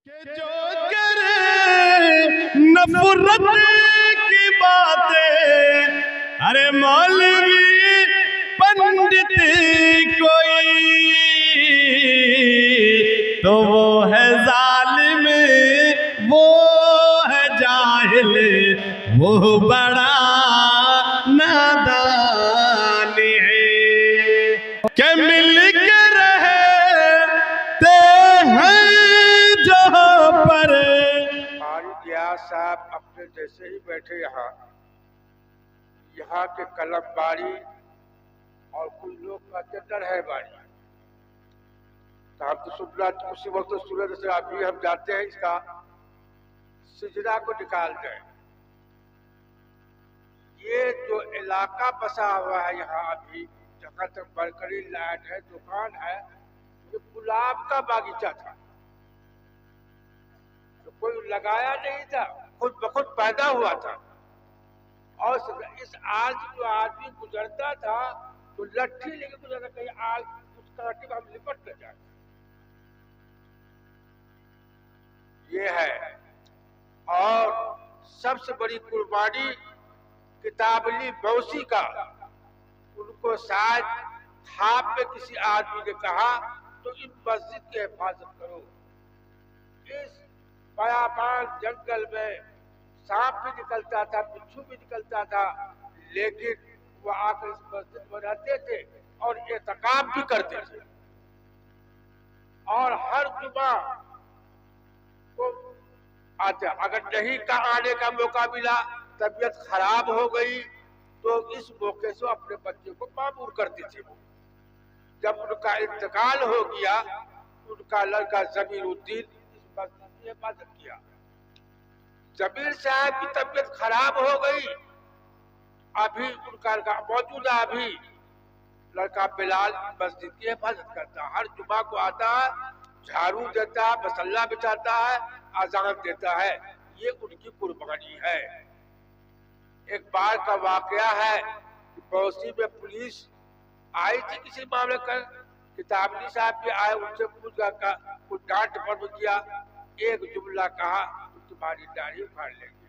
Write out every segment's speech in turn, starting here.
कि जो करे नफरत की बातें, अरे मौलवी पंडित कोई तो वो है जालिम, वो है जाहिल, वो बड़ा नादान है। कि मिल के रहते हैं जहाँ पर। हमारी गियास साहब अपने जैसे ही बैठे यहाँ के कलम बाड़ी और कुछ लोग कहते डर है बाड़ी, तो हम तो सुनना उसी वक्त तो सूरज से अभी हम जाते हैं इसका सिजरा को निकाल दें। ये जो इलाका बसा हुआ है यहाँ अभी जहाँ तक बरकरी लाइट है, दुकान है, ये गुलाब का बागीचा था, तो कोई लगाया नहीं था, खुद ब खुद पैदा हुआ था। और इस आज जो आदमी गुजरता था तो लट्ठी लेके गुजरता, कहीं आग कुछ काटे हम लिपट न जाए। ये है। और सबसे बड़ी कुर्बानी किताबली बौसी का, उनको शायद खाप में किसी आदमी ने कहा तो इन मस्जिद की हिफाजत करो। इस बयाबान जंगल में सांप भी निकलता था, बिच्छू भी निकलता था, लेकिन वो आकर इस मस्जिद में रहते थे और एहतिकाफ भी करते थे। और हर जुमा को आते, अगर नहीं का आने का मौका मिला, तबीयत खराब हो गई, तो इस मौके से अपने बच्चे को मामूर करते थे। वो जब उनका इंतकाल हो गया, उनका लड़का जमीरुद्दीन इस मस्जिद की हिफाजत किया। जमीर साहब की तबीयत खराब हो गई, अभी उनका मौजूदा अभी लड़का बिलाल मस्जिद की हिफाजत करता है। हर जुमा को आता है, झाड़ू देता है, मसल्ला बिछाता है, अजान देता है। ये उनकी कुर्बानी है। एक बार का वाकया है कि बौसी में पुलिस आई थी किसी मामले कर, किताबली साहब भी आए, उनसे पूछा, कुछ डांट पड़ किया, एक जुमला कहा, तुम्हारी दाढ़ी उखाड़ लेंगे।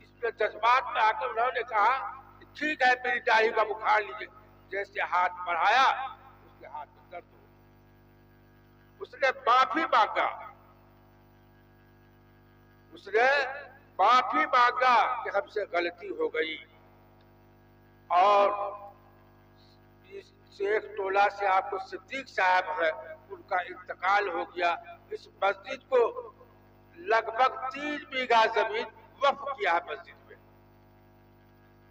इसमें जज्बात में आकर उन्होंने कहा ठीक है मेरी दाढ़ी का उखाड़ लीजिए। जैसे हाथ बढ़ाया उसके हाथ में दर्द हो। उसने माफी मांगा, कि हमसे गलती हो गई। और इस शेख टोला से आपको सिद्दीक साहब है, उनका इंतकाल हो गया। इस मस्जिद को लगभग 3 बीघा जमीन वक्फ किया है मस्जिद में,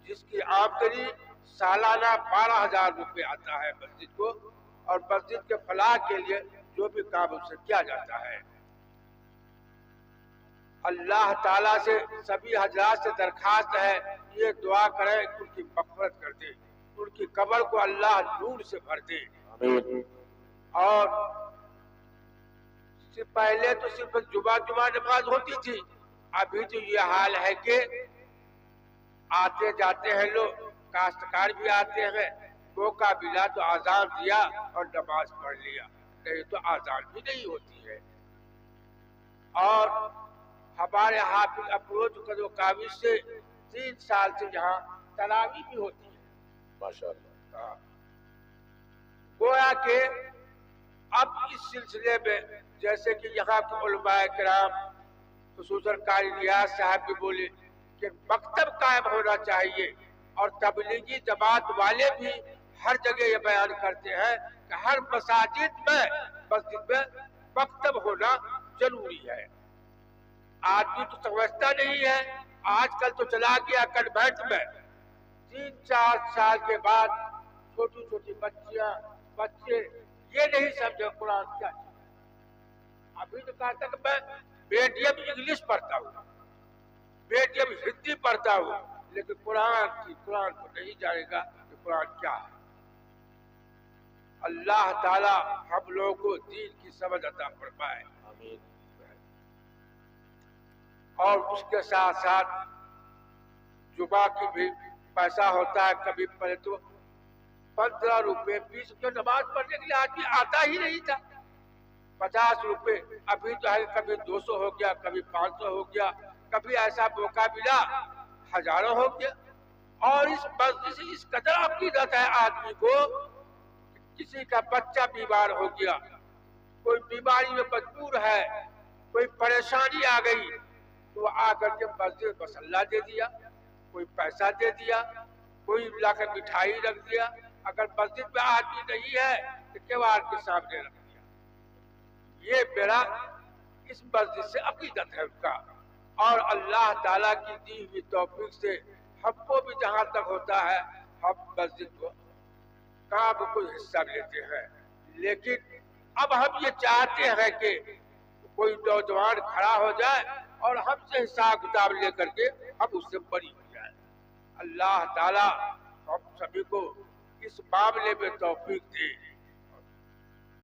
जिसकी आमदनी सालाना 12,000 रुपये आता है मस्जिद को। और मस्जिद के फलाह के लिए जो भी काम उससे किया जाता है। अल्लाह ताला से सभी हजरात से दरखास्त है, ये दुआ करें कि उनकी मग़फ़िरत कर दे, उनकी कब्र को अल्लाह नूर से भर दे। और पहले तो सिर्फ जुमा नमाज होती थी, अभी तो ये हाल है कि आते जाते हैं लोग, काश्तकार भी आते हैं, मौका मिला तो आजान दिया और नमाज पढ़ लिया, नहीं तो आजान भी नहीं होती है। और हमारे हाफिज अफरोज कदो काबिज से 3 साल से यहाँ तरावी भी होती है, माशाअल्लाह। गोया के अब इस सिलसिले में जैसे कि यहाँ के उलमाए किराम खुसूसन कारी नियाज साहब भी बोले कि मकतब कायम होना चाहिए, और तबलीगी जमात वाले भी हर जगह ये बयान करते हैं कि हर मस्जिद में मकतब होना जरूरी है। आदमी तो समझता नहीं है, आजकल तो चला गया कन्वेंट में। 3-4 साल के बाद छोटी छोटी बच्चे ये नहीं समझे कुरान क्या है। अभी तो कहा तक मैं मीडियम इंग्लिश पढ़ता हूँ, मीडियम हिंदी पढ़ता हूँ, लेकिन कुरान को नहीं जानेगा कि कुरान क्या है। अल्लाह ताला हम लोगों को दीन की समझ अता फरमाए। और उसके साथ साथ जुमा की भी पैसा होता है। कभी पहले तो 15 रुपए 20 रुपये नमाज पढ़ने के लिए आदमी आता ही नहीं था। 50 रुपए, अभी तो है कभी 200 हो गया, कभी 500 हो गया, कभी ऐसा मौका मिला हजारों हो गया। और इस मस्जिद से इस कदर अकीदत है आदमी को, किसी का बच्चा बीमार हो गया, कोई बीमारी में मजबूर है, कोई परेशानी आ गई, तो आकर के मस्जिद मसल्ला दे दिया, कोई पैसा दे दिया, कोई लाकर मिठाई रख दिया। अगर मस्जिद में आदमी नहीं है तो केवाड़ के सामने रख दिया। ये मेरा इस मस्जिद से अकीदत है उनका। और अल्लाह ताला की दी हुई तौफीक से हमको भी जहाँ तक होता है हम मस्जिद को काम को हिस्सा लेते हैं। लेकिन अब हम ये चाहते हैं कि कोई नौजवान खड़ा हो जाए और हमसे हिसाब किताब लेकर के हम उससे बरी हो जाए। अल्लाह ताला हम सभी को इस मामले में तौफीक दे।